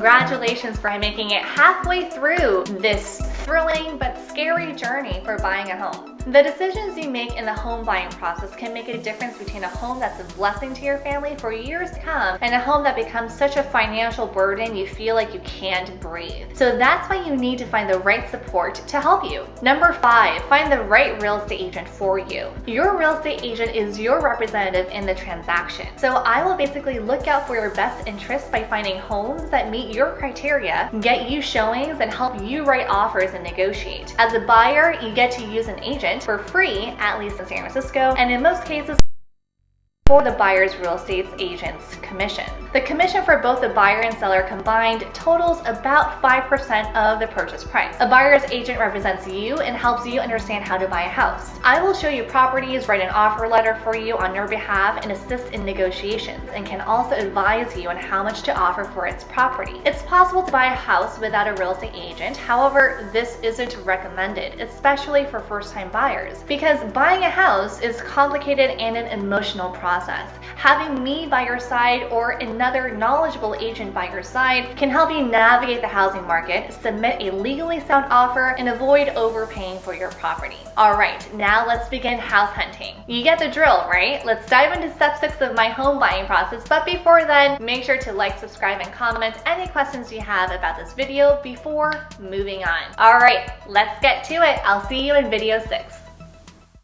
Congratulations for making it halfway through this thrilling but scary journey for buying a home. The decisions you make in the home buying process can make a difference between a home that's a blessing to your family for years to come and a home that becomes such a financial burden you feel like you can't breathe. So that's why you need to find the right support to help you. Number 5, find the right real estate agent for you. Your real estate agent is your representative in the transaction. So I will basically look out for your best interests by finding homes that meet your criteria, get you showings, and help you write offers and negotiate. As a buyer, you get to use an agent for free, at least in San Francisco, and in most cases for the buyer's real estate agent's commission. The commission for both the buyer and seller combined totals about 5% of the purchase price. A buyer's agent represents you and helps you understand how to buy a house. I will show you properties, write an offer letter for you on your behalf, and assist in negotiations, and can also advise you on how much to offer for its property. It's possible to buy a house without a real estate agent. However, this isn't recommended, especially for first-time buyers, because buying a house is complicated and an emotional process. Having me by your side or another knowledgeable agent by your side can help you navigate the housing market, submit a legally sound offer, and avoid overpaying for your property. Alright, now let's begin house hunting. You get the drill, right? Let's dive into step 6 of my home buying process, but before then, make sure to like, subscribe, and comment any questions you have about this video before moving on. Alright, let's get to it. I'll see you in video 6.